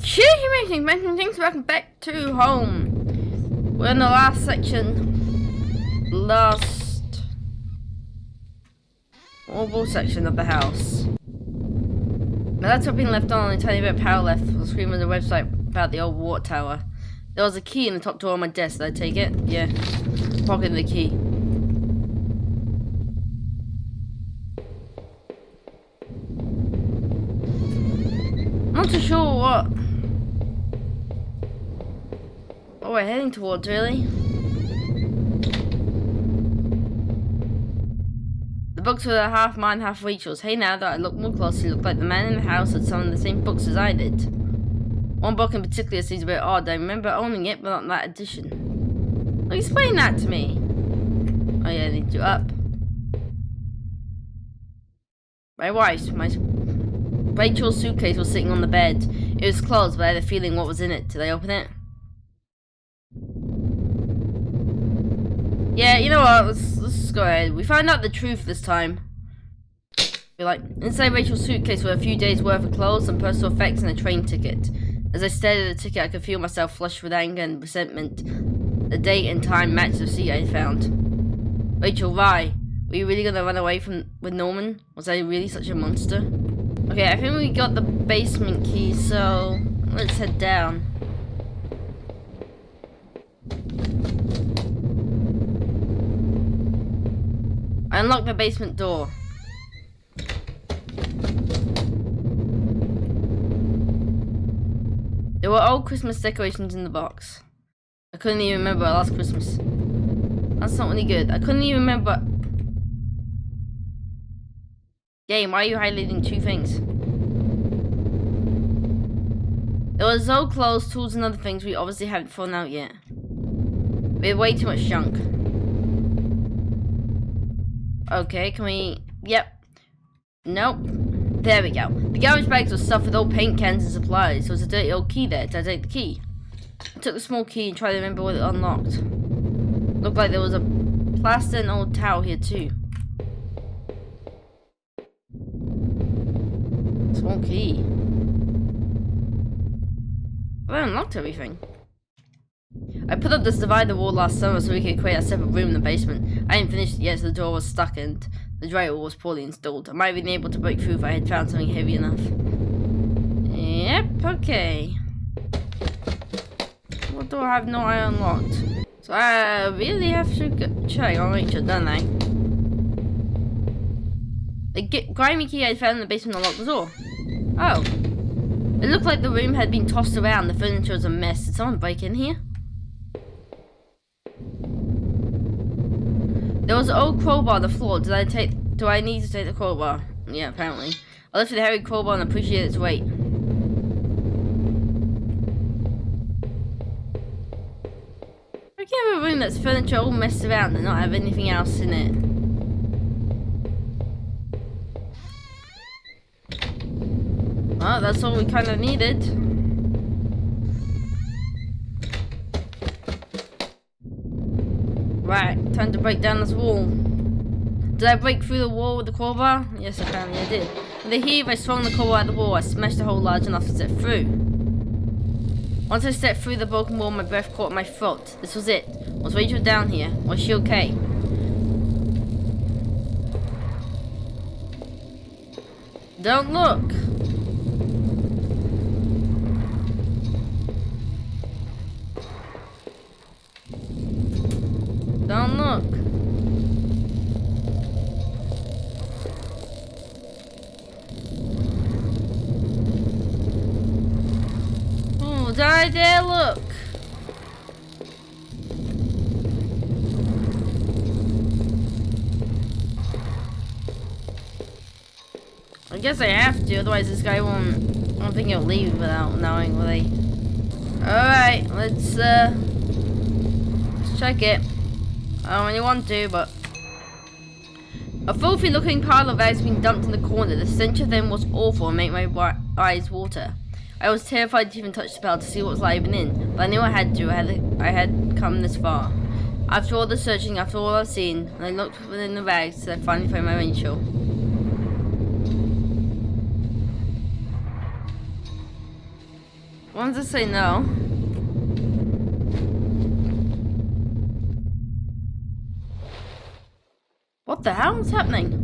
Jinx, welcome back to home. We're in the last section. Last horrible section of the house. My laptop being left on, only a tiny bit of power left for the screen on the website about the old water tower. There was a key in the top drawer of my desk. Did I take it? Yeah. Pocketed the key. Not too sure what we're heading towards, really. The books were half mine, half Rachel's. Hey, now that I look more closely, it looked like the man in the house had some of the same books as I did. One book in particular seems a bit odd. I remember owning it, but not that edition. Well, explain that to me. Oh yeah, I need to up. My Rachel's suitcase was sitting on the bed. It was closed, but I had a feeling what was in it. Did I open it? Yeah, you know what? Let's go ahead. We find out the truth this time. We're like, inside Rachel's suitcase were a few days' worth of clothes, some personal effects, and a train ticket. As I stared at the ticket, I could feel myself flushed with anger and resentment. The date and time matched the receipt I found. Rachel, why? Were you really gonna run away with Norman? Was I really such a monster? Okay, I think we got the basement key, so let's head down. I unlocked the basement door. There were old Christmas decorations in the box. I couldn't even remember last Christmas. That's not really good. I couldn't even remember. Game, why are you highlighting two things? There was old clothes, tools, and other things we obviously haven't thrown out yet. We had way too much junk. Okay, can we... Yep. Nope. There we go. The garbage bags were stuffed with old paint cans and supplies. There was a dirty old key there. Did I take the key? I took the small key and tried to remember what it unlocked. Looked like there was a plaster and old towel here too. Small key. I unlocked everything. I put up this divider wall last summer so we could create a separate room in the basement. I hadn't finished it yet, so the door was stuck and the drywall was poorly installed. I might have been able to break through if I had found something heavy enough. Yep, okay. What do I have not I unlocked? So I really have to check on Rachel, don't I? The grimy key I found in the basement unlocked the door. Oh. It looked like the room had been tossed around. The furniture was a mess. Did someone break in here? There was an old crowbar on the floor. Do I need to take the crowbar? Yeah, apparently. I lifted the heavy crowbar and appreciated its weight. I can't have a room that's furniture all messed around and not have anything else in it. Well, that's all we kind of needed. Right, time to break down this wall. Did I break through the wall with the crowbar? Yes, apparently I did. With a heave, I swung the crowbar at the wall. I smashed the hole large enough to step through. Once I stepped through the broken wall, my breath caught my throat. This was it. Was Rachel down here? Was she okay? Don't look. Don't look. Oh, don't I dare look. I guess I have to, otherwise this guy won't... I don't think he'll leave without knowing, will he? Alright, let's check it. I don't really want to, but... A filthy looking pile of bags being dumped in the corner. The stench of them was awful and made my eyes water. I was terrified to even touch the pile to see what was lying in, but I knew I had to. I had come this far. After all the searching, after all I've seen, and I looked within the bags till I finally found my Rachel. Why does it say no? What the hell is happening?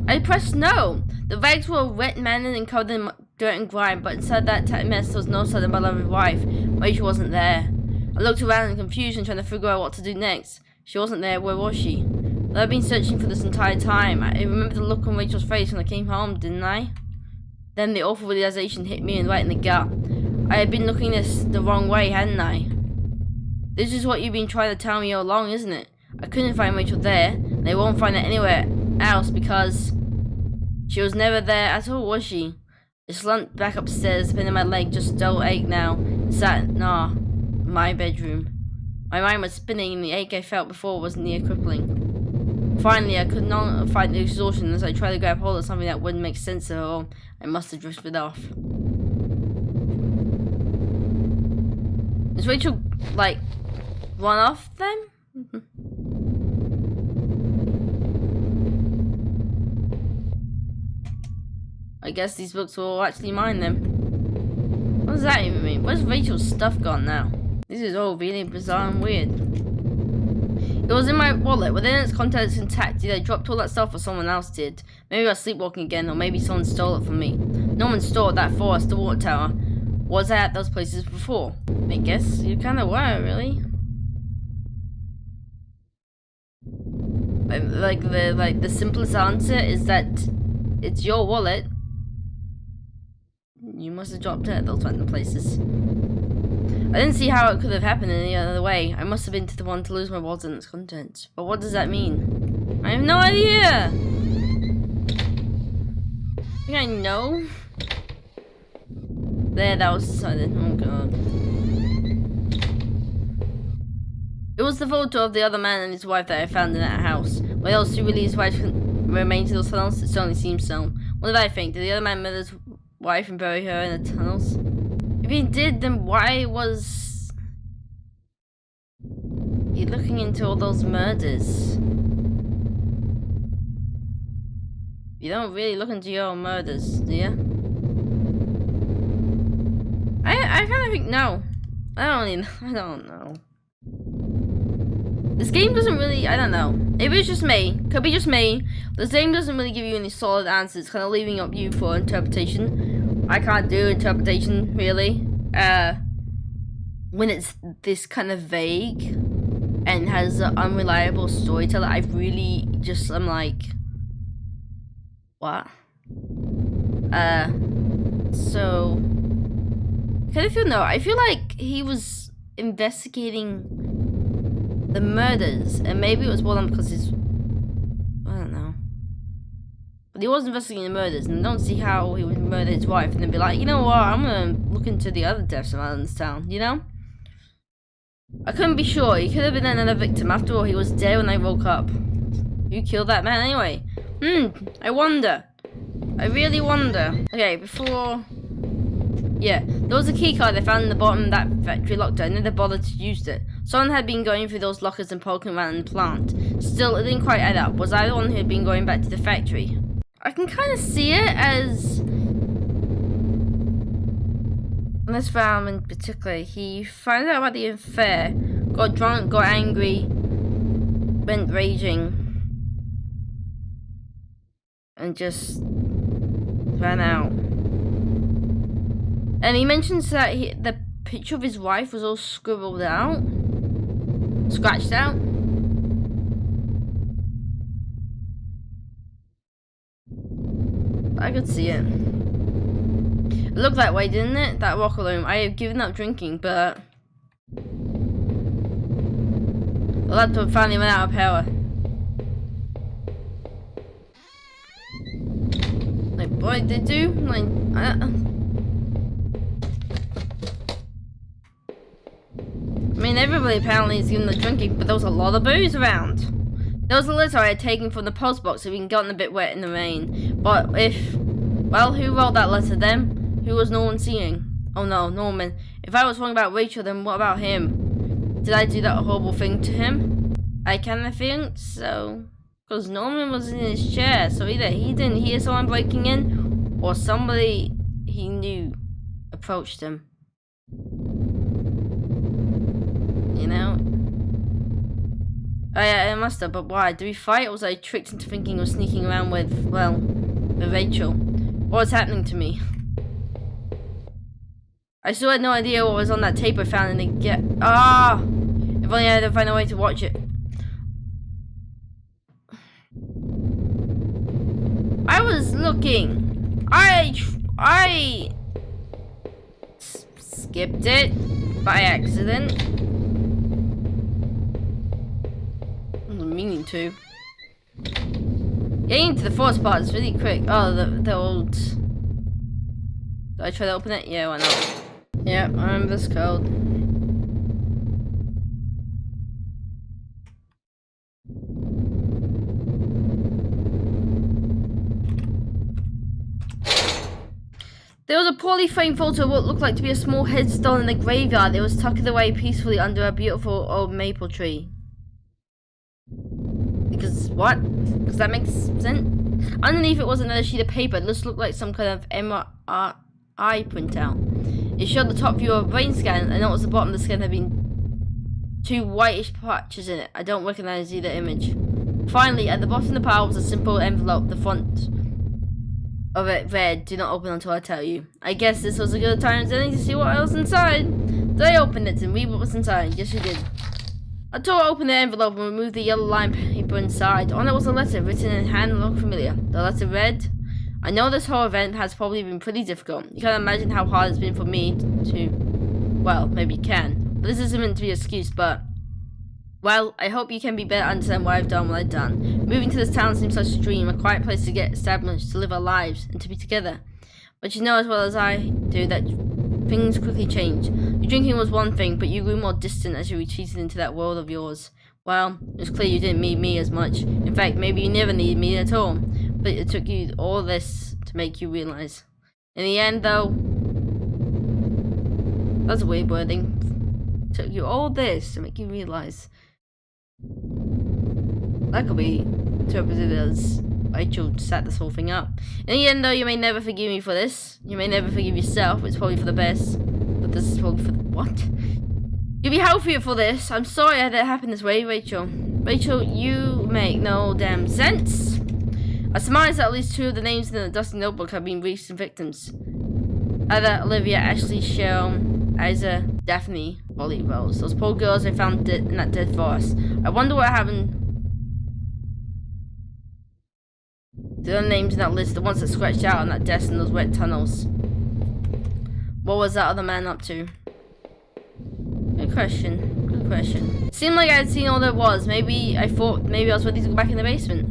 I pressed no. The rags were wet, matted, and covered in dirt and grime, but inside that tight mess there was no sign of my loved wife. Rachel wasn't there. I looked around in confusion, trying to figure out what to do next. She wasn't there. Where was she? Well, I've been searching for this entire time. I remember the look on Rachel's face when I came home, didn't I? Then the awful realization hit me right in the gut. I had been looking this the wrong way, hadn't I? This is what you've been trying to tell me all along, isn't it? I couldn't find Rachel there, and I won't find her anywhere else because she was never there at all, was she? I slumped back upstairs, the pain in my leg just dull ache now, and sat in my bedroom. My mind was spinning, and the ache I felt before was near crippling. Finally, I could not fight the exhaustion as I tried to grab hold of something that wouldn't make sense at all. I must have drifted off. Is Rachel, like, run off then? I guess these books will actually mine them. What does that even mean? Where's Rachel's stuff gone now? This is all really bizarre and weird. It was in my wallet. Within its contents intact. Either I dropped all that stuff or someone else did. Maybe I was sleepwalking again, or maybe someone stole it from me. No one stole it that far to the water tower. Was I at those places before? I guess you kind of were, really. The simplest answer is that it's your wallet. You must have dropped it at those random places. I didn't see how it could have happened in any other way. I must have been the one to lose my wallet and its contents. But what does that mean? I have no idea! I think I know. There, that was decided. Oh god. It was the photo of the other man and his wife that I found in that house. Why else do really his wife remain in those tunnels? It certainly seems so. What did I think? Did the other man murder his wife and bury her in the tunnels? If he did, then why was he looking into all those murders? You don't really look into your own murders, do you? I kind of think no. I don't know. This game doesn't really, I don't know. Maybe it's just me. Could be just me. This game doesn't really give you any solid answers. It's kind of leaving up you for interpretation. I can't do interpretation, really. When it's this kind of vague and has an unreliable storyteller, I really just, I'm like, what? So, I kind of feel no. I feel like he was investigating the murders, and maybe it was well done because I don't know. But he was investigating the murders, and I don't see how he would murder his wife and then be like, you know what, I'm gonna look into the other deaths around this town, you know? I couldn't be sure. He could have been another victim. After all, he was dead when I woke up. Who killed that man anyway? I wonder. I really wonder. Okay, before... Yeah, there was a key card I found in the bottom of that factory locker. I never bothered to use it. Someone had been going through those lockers and poking around in the plant. Still, it didn't quite add up. Was I the one who had been going back to the factory? I can kind of see it as... In this film in particular, he found out about the affair, got drunk, got angry, went raging, and just ran out. And he mentions that the picture of his wife was all scribbled out, scratched out. I could see it. It looked that way, didn't it? That locker room. I have given up drinking, but the laptop finally went out of power. Like, what did they do? Like, I mean, everybody apparently is given the drinking, but there was a lot of booze around. There was a letter I had taken from the post box that had gotten a bit wet in the rain. But well, who wrote that letter then? Who was Norman seeing? Oh no, Norman. If I was wrong about Rachel, then what about him? Did I do that horrible thing to him? I kinda think so. Because Norman was in his chair, so either he didn't hear someone breaking in, or somebody he knew approached him. You know? I must have, but why? Did we fight, or was I tricked into thinking of sneaking around with, well, with Rachel? What was happening to me? I still had no idea what was on that tape I found in the if only I had to find a way to watch it. I was looking. I skipped it by accident. I wasn't meaning to. Getting into the forest part is really quick. Oh, the old. Did I try to open it? Yeah, why not? Yeah, I remember this code. There was a poorly framed photo of what looked like to be a small headstone in the graveyard. It was tucked away peacefully under a beautiful old maple tree. Because what? Does that make sense? Underneath it was another sheet of paper. It just looked like some kind of MRI printout. It showed the top view of a brain scan, and noticed the bottom of the scan had been 2 whitish patches in it. I don't recognize either image. Finally, at the bottom of the pile was a simple envelope. The front of it read, "Do not open until I tell you." I guess this was a good time as any to see what else inside. Did I open it and read what was inside? Yes, you did. I tore open the envelope and removed the yellow lined paper inside. On it was a letter written in hand and looked familiar. The letter read, "I know this whole event has probably been pretty difficult. You can't imagine how hard it's been for me to, well, maybe you can. But this isn't meant to be an excuse, but, well, I hope you can be better understand why I've done what I've done. Moving to this town seems such a dream, a quiet place to get established, to live our lives, and to be together. But you know as well as I do that things quickly change. Your drinking was one thing, but you grew more distant as you retreated into that world of yours. Well, it was clear you didn't need me as much. In fact, maybe you never needed me at all. But it took you all this to make you realize. In the end, though, that's a weird wording. It took you all this to make you realize. That could be interpreted as Rachel set this whole thing up. In the end, though, you may never forgive me for this. You may never forgive yourself. It's probably for the best. But this is probably for the what? You'll be healthier for this. I'm sorry I had it happen this way, Rachel. Rachel, you make no damn sense. I surmise that at least 2 of the names in the dusty notebook have been recent victims. Either Olivia, Ashley, Cheryl, Isa, Daphne, Holly, Rose. Those poor girls I found in that dead forest. I wonder what happened. The other names in that list, the ones that scratched out on that desk in those wet tunnels. What was that other man up to? Good question. Good question. It seemed like I had seen all there was. Maybe I thought maybe I was ready to go back in the basement.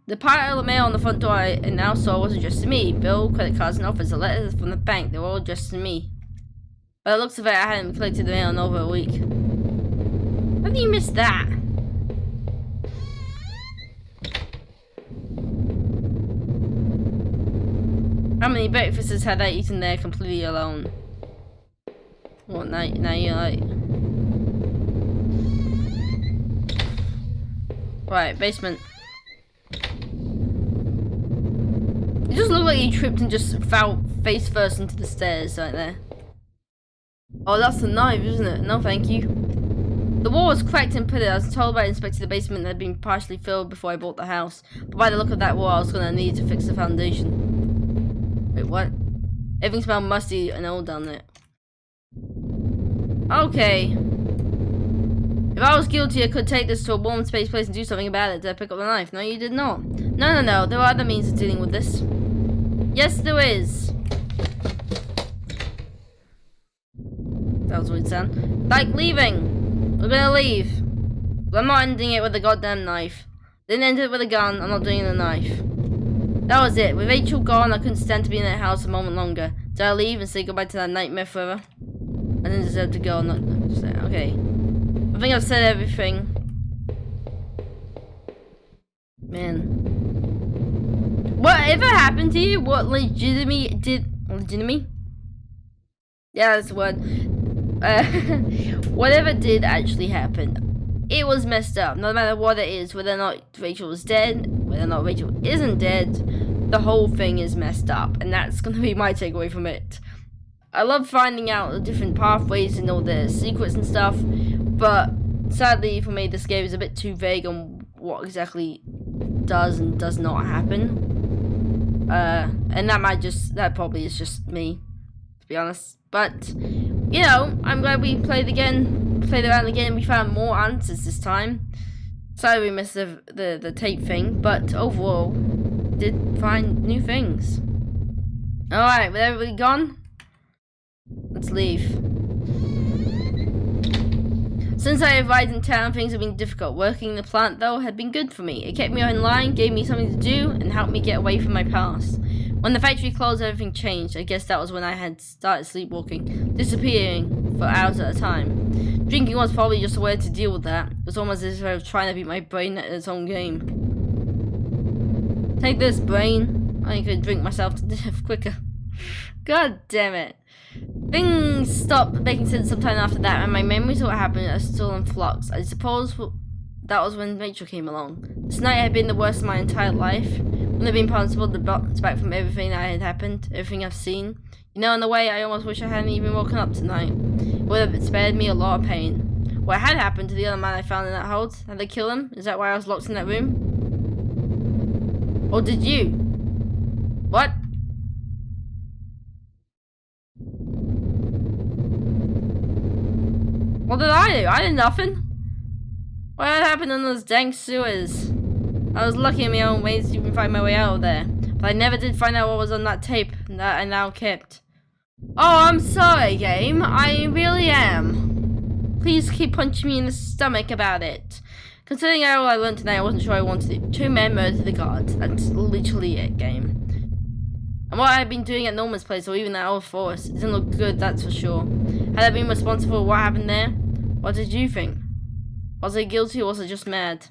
The pile of mail on the front door I now saw was addressed to me. Bill, credit cards, and offers, the letters from the bank, they were all addressed to me. By the looks of it, I hadn't collected the mail in over a week. How do you miss that? How many breakfasts had I eaten there completely alone? What, now you're like... Right, basement. It just looked like he tripped and just fell face first into the stairs right there. Oh, that's the knife, isn't it? No, thank you. The wall was cracked and pitted. I was told by inspecting the basement that had been partially filled before I bought the house. But by the look of that wall, I was going to need to fix the foundation. Wait, what? Everything smelled musty and old down there. Okay. If I was guilty, I could take this to a warm space place and do something about it. Did I pick up the knife? No, you did not. No. There are other means of dealing with this. Yes, there is. That was a weird sound. Like leaving. We're gonna leave. But I'm not ending it with a goddamn knife. Didn't end it with a gun. I'm not doing the knife. That was it. With Rachel gone, I couldn't stand to be in that house a moment longer. Did I leave and say goodbye to that nightmare forever? I didn't deserve to go. Okay. I think I've said everything. Man. Whatever happened to you? What legitimately did... Legitimately? Yeah, that's the word. Whatever did actually happen, it was messed up. No matter what it is, whether or not Rachel was dead, whether or not Rachel isn't dead, the whole thing is messed up, and that's gonna be my takeaway from it. I love finding out the different pathways and all the secrets and stuff, but sadly for me this game is a bit too vague on what exactly does and does not happen. And that probably is just me, to be honest. But you know, I'm glad we played around again, and we found more answers this time. Sorry we missed the tape thing, but overall did find new things. Alright, with everybody gone, let's leave. Since I arrived in town, things have been difficult. Working in the plant, though, had been good for me. It kept me online, gave me something to do, and helped me get away from my past. When the factory closed, everything changed. I guess that was when I had started sleepwalking, disappearing for hours at a time. Drinking was probably just a way to deal with that. It was almost as if I was trying to beat my brain at its own game. Take this, brain. I could drink myself to death quicker. God damn it. Things stopped making sense sometime after that, and my memories of what happened are still in flux. I suppose that was when Rachel came along. This night had been the worst of my entire life. Wouldn't have been possible to bounce back from everything that had happened, everything I've seen. You know, in a way, I almost wish I hadn't even woken up tonight. It would have spared me a lot of pain. What had happened to the other man I found in that hold? Had they killed him? Is that why I was locked in that room? Or did you? What? What did I do? I did nothing. What had happened in those dang sewers? I was lucky in my own ways to even find my way out of there. But I never did find out what was on that tape that I now kept. Oh, I'm sorry, game. I really am. Please keep punching me in the stomach about it. Considering all I learned tonight, I wasn't sure I wanted it. 2 men murdered the guards. That's literally it, game. And what I had been doing at Norman's place, or even that old forest, it didn't look good, that's for sure. Had I been responsible for what happened there? What did you think? Was I guilty or was I just mad?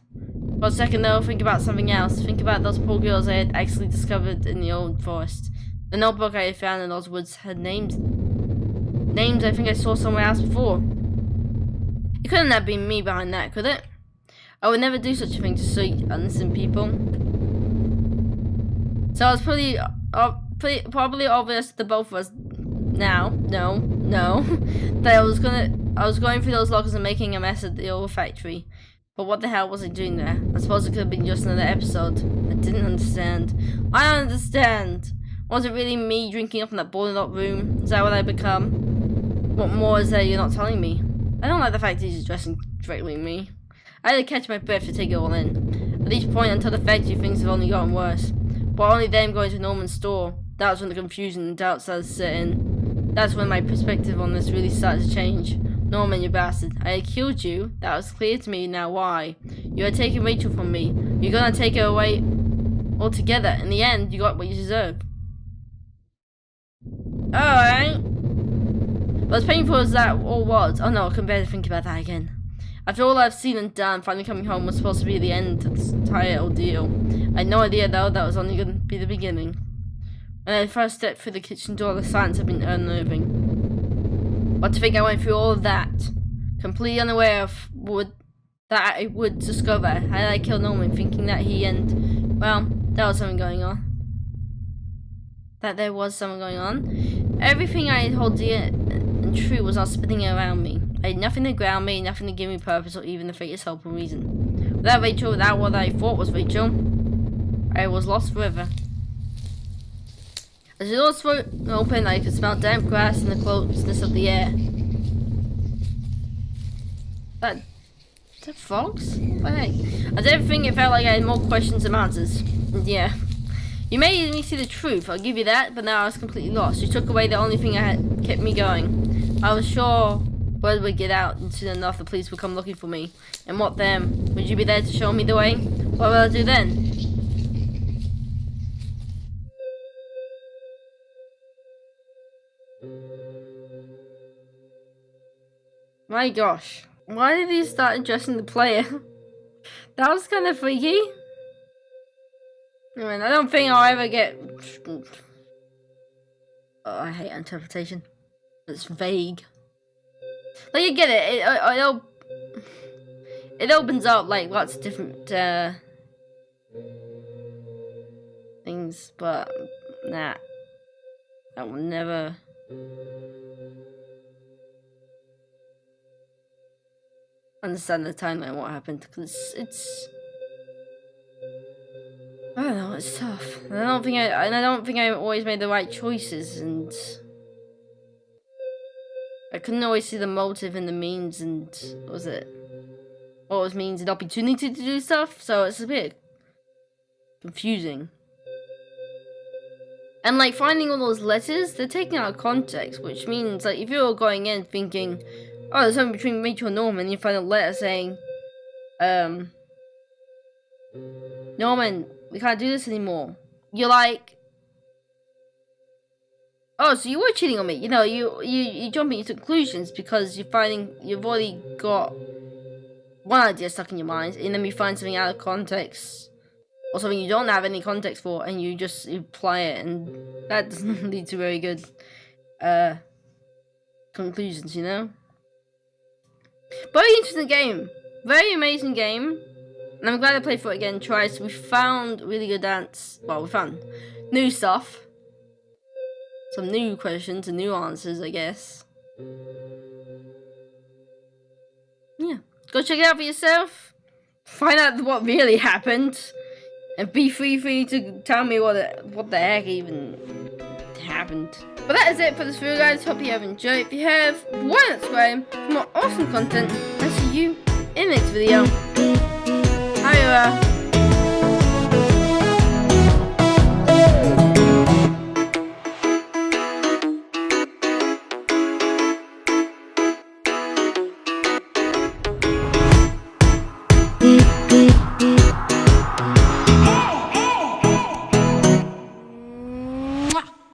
For a second though, think about something else. Think about those poor girls I had actually discovered in the old forest. The notebook I had found in those woods had names. Names I think I saw somewhere else before. It couldn't have been me behind that, could it? I would never do such a thing to sweet, innocent people. So it's probably obvious to both of us now, no, that I was going through those lockers and making a mess at the old factory. But what the hell was I doing there? I suppose it could have been just another episode. I didn't understand. I don't understand. Was it really me drinking up in that boarded up room? Is that what I become? What more is there you're not telling me? I don't like the fact he's addressing directly me. I had to catch my breath to take it all in. At each point until the factory, things have only gotten worse. But only them going to Norman's store, that was when the confusion and doubt started to set in. That's when my perspective on this really started to change. Norman, you bastard. I had killed you. That was clear to me now why. You had taken Rachel from me. You're gonna take her away altogether. In the end, you got what you deserve. Alright. But as painful as that all was, oh no, I can barely think about that again. After all I've seen and done, finally coming home was supposed to be the end to this entire ordeal. I had no idea though that was only going to be the beginning. When I first stepped through the kitchen door, the silence had been unnerving. But to think I went through all of that, completely unaware of that I would discover had I killed Norman, thinking that well, there was something going on. Everything I hold dear and true was all spinning around me. I had nothing to ground me, nothing to give me purpose or even the faintest hope or reason. Without Rachel, without what I thought was Rachel, I was lost forever. As the door swung open, I could smell damp grass and the closeness of the air. That frogs? What the heck? As everything, it felt like I had more questions than answers. Yeah. You made me see the truth, I'll give you that, but now I was completely lost. You took away the only thing that had kept me going. I was sure word would get out, and soon enough the police would come looking for me. And what then? Would you be there to show me the way? What will I do then? My gosh. Why did he start addressing the player? That was kind of freaky. I mean, I don't think I'll ever get... Oh, I hate interpretation. It's vague. Like, you get it. It opens up, like, lots of different, things things, but nah, I will never. Understand the timeline, what happened, because it's. I don't know, it's tough. And I don't think I always made the right choices, and I couldn't always see the motive and the means, and what was it? What was means and opportunity to do stuff, so it's a bit confusing. And like finding all those letters, they're taken out of context, which means like if you're going in thinking, oh, there's something between Rachel and Norman, and you find a letter saying, Norman, we can't do this anymore. You're like, oh, so you were cheating on me. You know, you jumping into conclusions because you've already got one idea stuck in your mind, and then you find something out of context, or something you don't have any context for, and you apply it, and that doesn't lead to very good conclusions, you know? Very interesting game. Very amazing game. And I'm glad I played for it again twice. We found really good dance. Well, we found new stuff. Some new questions and new answers, I guess. Yeah. Go check it out for yourself. Find out what really happened. And be free to tell me what the heck even happened. But that is it for this video, guys. Hope you have enjoyed. If you have, why not subscribe for more awesome content. And see you in the next video. Hiya.